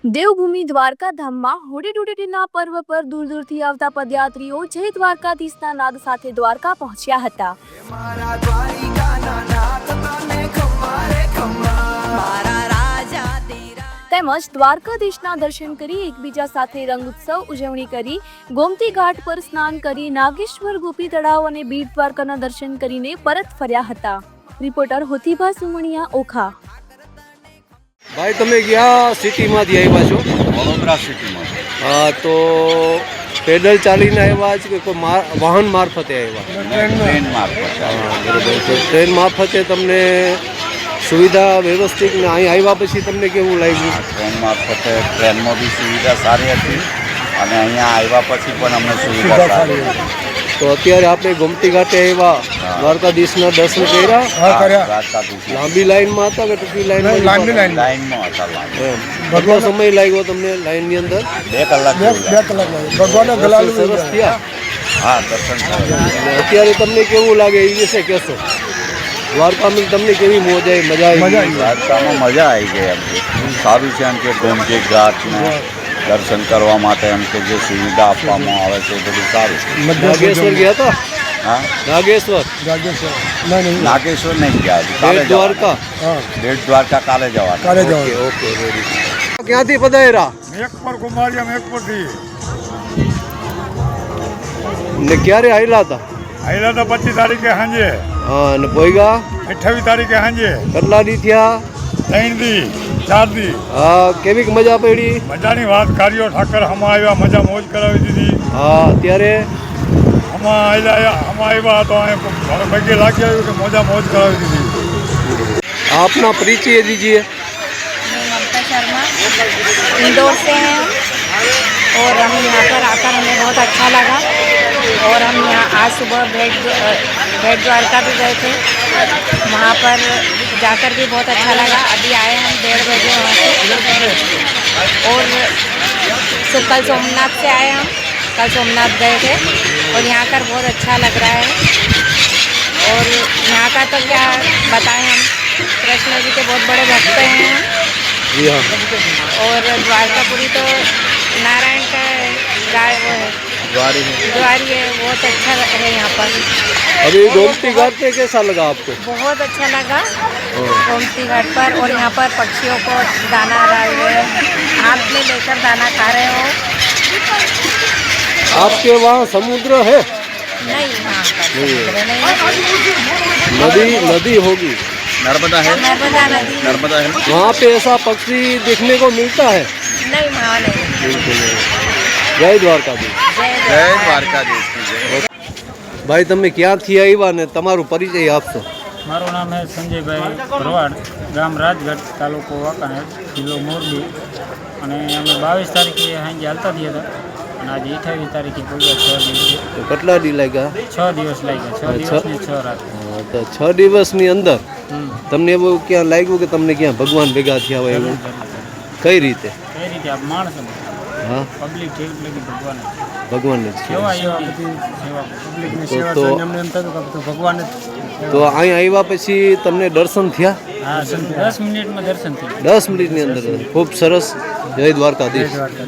દેવભૂમિ દ્વારકા ધામમાં હોળી ધૂળેટીના પર્વ પર દૂર દૂરથી આવતા પદયાત્રીઓ જય દ્વારકાધીશના નાદ સાથે દ્વારકા પહોંચ્યા હતા. તેમજ દ્વારકાધીશના દર્શન કરી એકબીજા સાથે રંગ ઉત્સવ ઉજવણી કરી ગોમતી ઘાટ પર સ્નાન કરી નાગેશ્વર ગોપી તળાવ અને બીડ દ્વારકાના દર્શન કરીને પરત ફર્યા હતા. રિપોર્ટર હોતીભા સુમણિયા, ઓખા. ભાઈ તમે ક્યાં સિટીમાંથી આવ્યા છો? વડોદરા સિટીમાં. હા, તો પેડલ ચાલીને આવ્યા છે કે કોઈ વાહન મારફતે આવ્યા? ટ્રેન મારફતે. બરાબર. તો ટ્રેન મારફતે તમને સુવિધા વ્યવસ્થિત ને અહીં આવ્યા પછી તમને કેવું લાગ્યું? ટ્રેન મારફતે ટ્રેનમાં બી સુવિધા સારી હતી અને અહીંયા આવ્યા પછી પણ અમને સુવિધા સારી હતી. તો અત્યારે આપણે ગોમતી ઘાટે આવ્યા, દ્વારકાધીશના દર્શન કર્યા. દ્વારકાધીશ લાંબી લાઈનમાં હતા કે ટૂંકી લાઈનમાં? લાઈનમાં હતા. કેટલો સમય લાગ્યો તમને લાઈનની અંદર? 2 કલાક. સરસ થયા. હા, દર્શન અને અત્યારે તમને કેવું લાગે એ વિશે કહેશો? દ્વારકામાં તમને કેવી મજા આવી? દ્વારકામાં મજા આવી ગઈ. એમ સારું છે. એમ કે ગોમતી ઘાટને દર્શન કરવા માટે એમ કે જે સુવિધા આપવામાં આવે છે એ બધું સારું છે. નાગેશ્વર ગયા હતા? હા, નાગેશ્વર નાગેશ્વર નહીં ગયા. બેટ દ્વારકા. બેટ દ્વારકા કાલે જવાના. ઓકે. ક્યાંથી પધાર્યા? મેકપર કુમારિયા મેકપરથી. ને ક્યારે આવેલા હતા? આવેલા તો 25 તારીખે સાંજે. હા, અને પોઈગા 28 તારીખે સાંજે. કેટલા દી થયા? 3 દી 4 દી. હા, કેવીક મજા પડી? મજાની વાત. કાર્યો ઠાકર હમા આવ્યા, મજા મોજ કરાવી દીધી. હા, અત્યારે હમા આવ્યા તો અહીં પગે લાગી આવ્યું કે મજા મોજ કરાવી દીધી. આપના परिचय दीजिए. मैं ममता शर्मा, इंदौर से हैं हम और हम यहाँ पर आकर हमें बहुत अच्छा लगा और हम यहाँ आज सुबह बेट द्वारका भी गए थे. वहाँ पर जाकर भी बहुत अच्छा लगा. अभी आए हम 1:30 बजे वहाँ से और कल सोमनाथ से आए हम. कल सोमनाथ गए थे और यहाँ कर बहुत अच्छा लग रहा है और यहाँ का तो क्या बताएं हम. कृष्ण जी के बहुत बड़े भक्त हैं हम. जी हाँ. और द्वारकापुरी तो नारायण का वो है, द्वारी है. बहुत अच्छा है यहाँ पर. अभी गोमती घाट पे कैसा लगा आपको? बहुत अच्छा लगा गोमती घाट पर. और यहाँ पर पक्षियों को दाना डाल रहे हैं, हाथ में लेकर दाना खा रहे हो. आपके वहाँ समुद्र है? नहीं, वहाँ पर समुद्र नहीं. नदी होगी. नर्मदा है. नर्मदा नदी. वहाँ पे ऐसा पक्षी देखने को मिलता है? नहीं, वहाँ नहीं. बिल्कुल नहीं. जय द्वारकाधीश. જય દ્વારકાધીશ. ભાઈ તમે ક્યાંથી આવ્યા ને તમારું પરિચય આપશો? મારું નામ છે સંજયભાઈ ભરવાડ, ગામ રાજગઢ, તાલુકો વાંકાનેર, જિલ્લો મોરબી. અને અમે 22 તારીખે સાંજે હાલતા ગયા હતા અને આજે 28 તારીખે પૂર્યા 6 દિવસે. તો કેટલા દી લાગ્યા? 6 દિવસ લાગ્યા. 6 દિવસ ને 6 રાત. તો 6 દિવસની અંદર તમને એવું ક્યાં લાગ્યું કે તમને ક્યાં ભગવાન ભેગા થયા હોય એવું? કઈ રીતે? કઈ રીતે આ માણસ હા, પબ્લિક જેવી લાગી ભગવાન ભગવાનને જ. સેવા એવા બધી સેવા પબ્લિકની તો- સેવા તો- જોઈને અમને એમ થતું કે ભગવાન તો અહીં આવ્યા પછી તમને દર્શન થયા? હા 10 મિનિટમાં દર્શન થયું. 10 મિનિટની અંદર. ખૂબ સરસ. જય દ્વારકાધીશ. જય દ્વારકા.